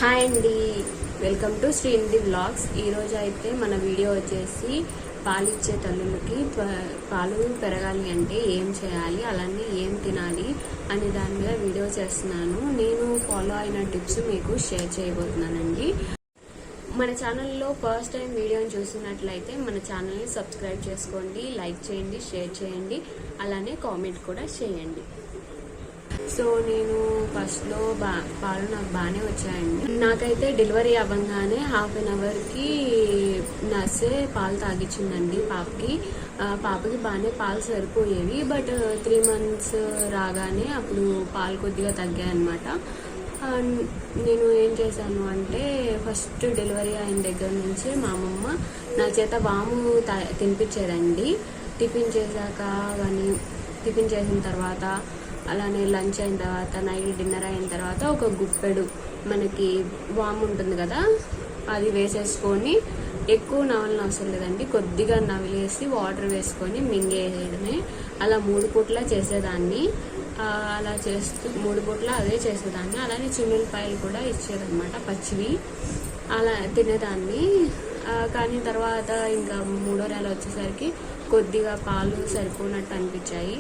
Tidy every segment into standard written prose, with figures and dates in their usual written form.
Hi అండి, welcome to Srinidhi vlogs. ఈరోజు అయితే మన వీడియో వచ్చేసి పాలిచ్చే తల్లులకి పాలు పెరగాలి అంటే ఏం చేయాలి, అలానే ఏం తినాలి అనే దాని మీద వీడియో చేస్తున్నాను. నేను ఫాలో అయిన టిప్స్ మీకు షేర్ చేయబోతున్నానండి. మన ఛానల్లో ఫస్ట్ టైం వీడియోని చూసినట్లయితే మన ఛానల్ని సబ్స్క్రైబ్ చేసుకోండి, లైక్ చేయండి, షేర్ చేయండి, అలానే కామెంట్ కూడా చేయండి. సో నేను ఫస్ట్లో పాలు నాకు బాగానే వచ్చాయండి. నాకైతే డెలివరీ అవ్వగానే హాఫ్ అన్ అవర్కి నర్సే పాలు తాగించిందండి పాపకి బాగానే పాలు సరిపోయేవి. బట్ 3 months రాగానే అప్పుడు పాలు కొద్దిగా తగ్గాయి అనమాట. నేను ఏం చేశాను అంటే ఫస్ట్ డెలివరీ అయిన దగ్గర నుంచి మా అమ్మమ్మ నా చేత వాము తినిపించేదండి. టిఫిన్ చేశాక కానీ టిఫిన్ చేసిన తర్వాత, అలానే లంచ్ అయిన తర్వాత, నైట్ డిన్నర్ అయిన తర్వాత ఒక గుప్పెడు మనకి వాము ఉంటుంది కదా, అది వేసేసుకొని ఎక్కువ నవలని అవసరం లేదండి, కొద్దిగా నవిలేసి వాటర్ వేసుకొని మింగేయడమే. అలా 3 పూట్ల చేసేదాన్ని. అలా చేస్తూ 3 పూట్ల అదే చేసేదాన్ని. అలానే చిన్నులపాయలు కూడా ఇచ్చేదన్నమాట, పచ్చివి. అలా తినేదాన్ని. కానీ తర్వాత ఇంకా 3వ నెల వచ్చేసరికి కొద్దిగా పాలు సరిపోనట్టు అనిపించాయి.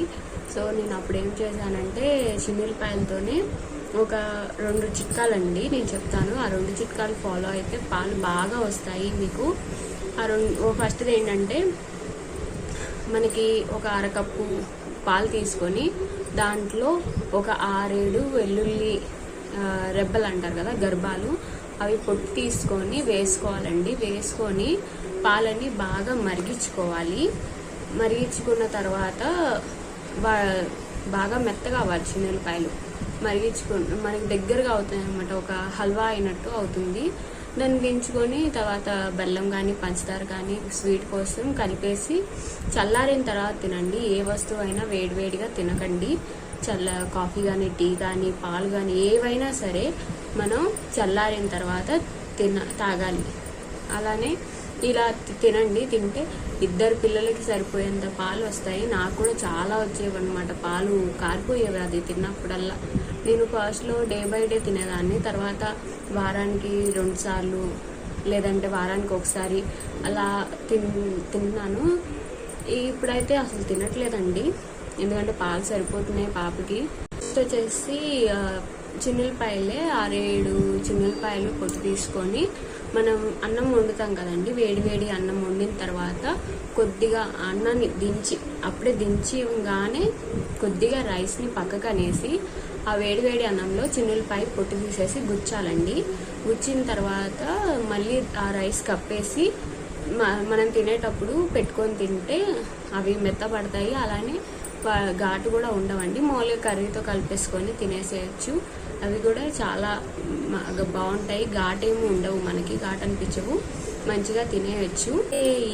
సో నేను అప్పుడు ఏం చేశానంటే చిన్నులపాయలతోనే ఒక 2 చిట్కాలండి నేను చెప్తాను. ఆ 2 చిట్కాలు ఫాలో అయితే పాలు బాగా వస్తాయి మీకు. ఫస్ట్ది ఏంటంటే, మనకి ఒక అరకప్పు పాలు తీసుకొని దాంట్లో ఒక 6-7 వెల్లుల్లి రెబ్బలు అంటారు కదా, గర్భాలు, అవి పొట్టు తీసుకొని వేసుకోవాలండి. వేసుకొని పాలని బాగా మరిగించుకోవాలి. మరిగించుకున్న తర్వాత బాగా మెత్తగా అవ్వాలి చిన్నులపాయలు. మనకి దగ్గరగా అవుతాయి అనమాట, ఒక హల్వా అయినట్టు అవుతుంది. దాన్ని దించుకొని తర్వాత బెల్లం కానీ పంచదార కానీ స్వీట్ కోసం కలిపేసి చల్లారిన తర్వాత తినండి. ఏ వస్తువు అయినా వేడివేడిగా తినకండి. కాఫీ కానీ, టీ కానీ, పాలు కానీ ఏవైనా సరే మనం చల్లారిన తర్వాత తాగాలి. అలానే ఇలా తినండి. తింటే 2 పిల్లలకి సరిపోయేంత పాలు వస్తాయి. నాకు కూడా చాలా వచ్చేవన్నమాట, పాలు కారిపోయేవి అది తిన్నప్పుడల్లా. నేను ఫస్ట్లో డే బై డే తినేదాన్ని. తర్వాత వారానికి 2 సార్లు లేదంటే వారానికి 1 సారి అలా తిన్నాను. ఇప్పుడైతే అసలు తినట్లేదండి, ఎందుకంటే పాలు సరిపోతున్నాయి పాపకి. నెక్స్ట్ వచ్చేసి చిన్నులపాయలే 6-7 చిన్నులపాయలు పొట్టు తీసుకొని మనం అన్నం వండుతాం కదండి, వేడి అన్నం వండిన తర్వాత కొద్దిగా అన్నాన్ని అప్పుడే దించిగానే కొద్దిగా రైస్ని పక్కకు అనేసి ఆ వేడి అన్నంలో చిన్నులపాయ పొట్టు తీసేసి గుచ్చాలండి. గుచ్చిన తర్వాత మళ్ళీ ఆ రైస్ కప్పేసి మనం తినేటప్పుడు పెట్టుకొని తింటే అవి మెత్తపడతాయి. అలానే ఘాటు కూడా ఉండవండి. మామూలుగా కర్రీతో కలిపేసుకొని తినేసేయచ్చు. అవి కూడా చాలా బాగుంటాయి. ఘాటేమీ ఉండవు, మనకి ఘాటు అనిపించవు, మంచిగా తినేయచ్చు.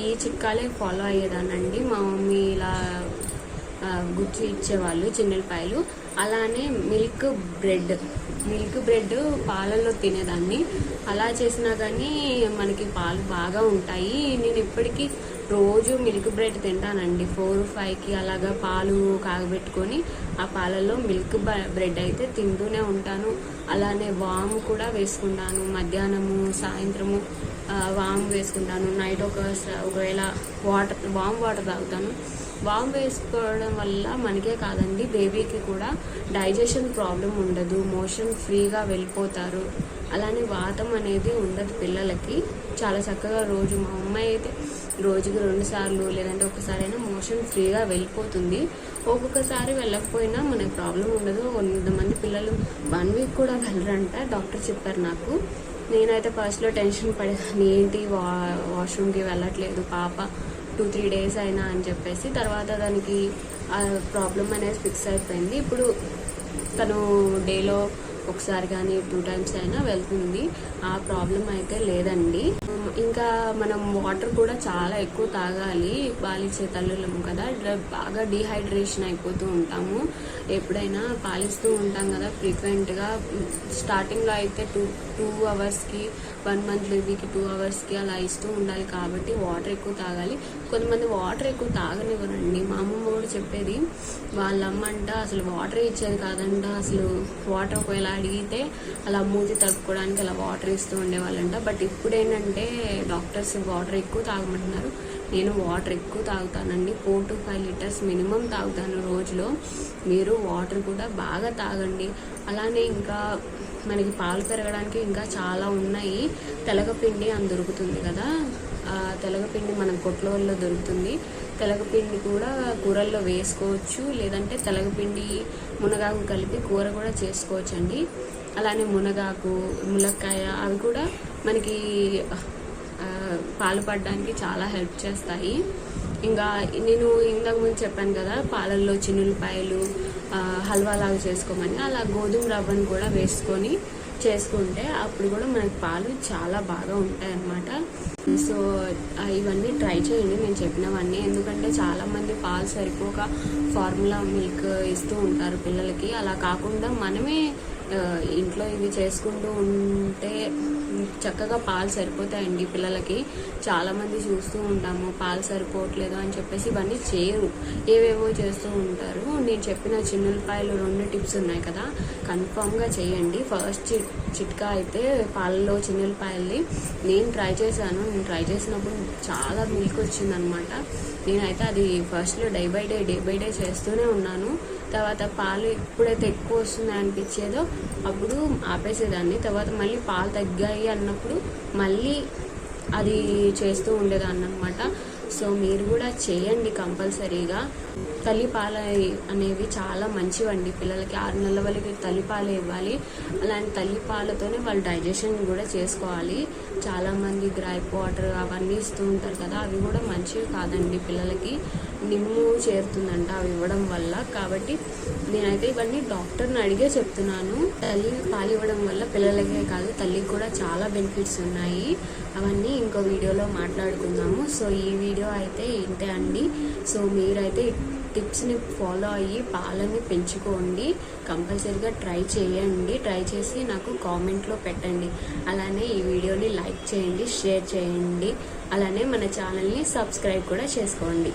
ఈ చిట్కాలే ఫాలో అయ్యేదానండి. మా మమ్మీ ఇలా గుచ్చి ఇచ్చేవాళ్ళు చిన్నులపాయలు. అలానే మిల్క్ బ్రెడ్ పాలల్లో తినేదాన్ని. అలా చేసినా కానీ మనకి పాలు బాగా ఉంటాయి. నేను ఇప్పటికీ రోజు మిల్క్ బ్రెడ్ తింటానండి. 4-5కి అలాగా పాలు కాగబెట్టుకొని ఆ పాలల్లో మిల్క్ బ్రెడ్ అయితే తింటూనే ఉంటాను. అలానే వాము కూడా వేసుకుంటాను. మధ్యాహ్నము సాయంత్రము వాము వేసుకుంటాను. నైట్ ఒకవేళ వామ్ వాటర్ తాగుతాను. వామ్ వేసుకోవడం వల్ల మనకే కాదండి, బేబీకి కూడా డైజెషన్ ప్రాబ్లం ఉండదు, మోషన్ ఫ్రీగా వెళ్ళిపోతారు. అలానే వాతం అనేది ఉండదు పిల్లలకి. చాలా చక్కగా మా అమ్మాయి అయితే రోజుకి 2 సార్లు లేదంటే 1 సారైనా మోషన్ ఫ్రీగా వెళ్ళిపోతుంది. ఒక్కొక్కసారి వెళ్ళకపోయినా మనకు ప్రాబ్లం ఉండదు. కొంతమంది పిల్లలు 1 week కూడా వెళ్ళరంట, డాక్టర్ చెప్పారు నాకు. నేనైతే ఫస్ట్లో టెన్షన్ పడేదాన్ని, ఏంటి వాష్రూమ్కి వెళ్ళట్లేదు పాప 2-3 days అయినా అని చెప్పేసి. తర్వాత దానికి ప్రాబ్లం అనేది ఫిక్స్ అయిపోయింది. ఇప్పుడు తను డేలో 1 సారి కానీ 2 times అయినా వెళ్తుంది. ఆ ప్రాబ్లం అయితే లేదండి. ఇంకా మనం వాటర్ కూడా చాలా ఎక్కువ తాగాలి. పాలిచ్చే తల్లులము కదా, బాగా డీహైడ్రేషన్ అయిపోతూ ఉంటాము. ఎప్పుడైనా పాలిస్తూ ఉంటాం కదా ఫ్రీక్వెంట్గా. స్టార్టింగ్లో అయితే 2 అవర్స్కి 1 మంత్ బేబీకి 2 అవర్స్కి అలా ఇస్తూ ఉండాలి. కాబట్టి వాటర్ ఎక్కువ తాగాలి. కొంతమంది వాటర్ ఎక్కువ తాగనివ్వరండి. మా అమ్మమ్మ కూడా చెప్పేది, వాళ్ళ అమ్మంట అసలు వాటర్ ఇచ్చేది కాదంట. అసలు వాటర్ ఒకవేళ అడిగితే అలా మూతి తడుపుకోవడానికి అలా వాటర్ ఇస్తూ ఉండేవాళ్ళంట. బట్ ఇప్పుడు ఏంటంటే డాక్టర్స్ వాటర్ ఎక్కువ తాగమంటున్నారు. నేను వాటర్ ఎక్కువ తాగుతానండి. 4 to 5 లీటర్స్ మినిమం తాగుతాను రోజులో. మీరు వాటర్ కూడా బాగా తాగండి. అలానే ఇంకా మనకి పాలు పెరగడానికి ఇంకా చాలా ఉన్నాయి. తెలగపిండి అని దొరుకుతుంది కదా, తెలగపిండి మన కొట్లలో దొరుకుతుంది. తెలగపిండి కూడా కూరల్లో వేసుకోవచ్చు, లేదంటే తెలగపిండి మునగాకు కలిపి కూర కూడా చేసుకోవచ్చు అండి. అలానే మునగాకు, ములక్కాయ అవి కూడా మనకి పాలు పడడానికి చాలా హెల్ప్ చేస్తాయి. ఇంకా నేను ఇంతకు ముందు చెప్పాను కదా, పాలల్లో చిన్నులపాయలు హల్వా లాగా చేసుకోమని, అలా గోధుమ రవ్వను కూడా వేసుకొని చేసుకుంటే అప్పుడు కూడా మనకి పాలు చాలా బాగా ఉంటాయి అన్నమాట. సో ఇవన్నీ ట్రై చేయండి నేను చెప్పినవన్నీ. ఎందుకంటే చాలామంది పాలు సరిపోక ఫార్ములా మిల్క్ ఇస్తూ ఉంటారు పిల్లలకి. అలా కాకుండా మనమే ఇంట్లో ఇవి చేసుకుంటూ ఉంటే చక్కగా పాలు సరిపోతాయండి పిల్లలకి. చాలామంది చూస్తూ ఉంటాము పాలు సరిపోవట్లేదు అని చెప్పేసి ఇవన్నీ చేయరు, ఏవేవో చేస్తూ ఉంటారు. నేను చెప్పిన చిన్నులపాయలు 2 టిప్స్ ఉన్నాయి కదా, కన్ఫామ్గా చేయండి. ఫస్ట్ చిట్కా అయితే పాలలో చిన్నులపాయల్ని నేను ట్రై చేశాను. నేను ట్రై చేసినప్పుడు చాలా మిల్క్ వచ్చిందనమాట. నేనైతే అది ఫస్ట్లో డే బై డే చేస్తూనే ఉన్నాను. తర్వాత పాలు ఎప్పుడైతే ఎక్కువ వస్తుంది అనిపించేదో అప్పుడు ఆపేసేదాన్ని. తర్వాత మళ్ళీ పాలు తగ్గాయి అన్నప్పుడు మళ్ళీ అది చేస్తూ ఉండేదాన్ని అనమాట. సో మీరు కూడా చేయండి కంపల్సరీగా. తల్లిపాలు అనేవి చాలా మంచివండి పిల్లలకి. 6 నెలల వాళ్ళకి తల్లిపాలు ఇవ్వాలి. అలాంటి తల్లిపాలతోనే వాళ్ళు డైజెషన్ కూడా చేసుకోవాలి. చాలామంది గ్రైప్ వాటర్ అవన్నీ ఇస్తూ ఉంటారు కదా, అవి కూడా మంచివి కాదండి పిల్లలకి. నిమ్ము చేరుతుందంట అవి ఇవ్వడం వల్ల. కాబట్టి నేనైతే ఇవన్నీ డాక్టర్ని అడిగే చెప్తున్నాను. తల్లి పాలు ఇవ్వడం వల్ల పిల్లలకే కాదు తల్లికి కూడా చాలా బెనిఫిట్స్ ఉన్నాయి. అవన్నీ ఇంకో వీడియోలో మాట్లాడుకుందాము. సో ఈ వీడియో అయితే ఇంతే అండి. సో మీరైతే టిప్స్ని ఫాలో అయ్యి పాలని పెంచుకోండి. కంపల్సరీగా ట్రై చేయండి. ట్రై చేసి నాకు కామెంట్లో పెట్టండి. అలానే ఈ వీడియోని లైక్ చేయండి, షేర్ చేయండి. అలానే మన ఛానల్ని సబ్స్క్రైబ్ కూడా చేసుకోండి.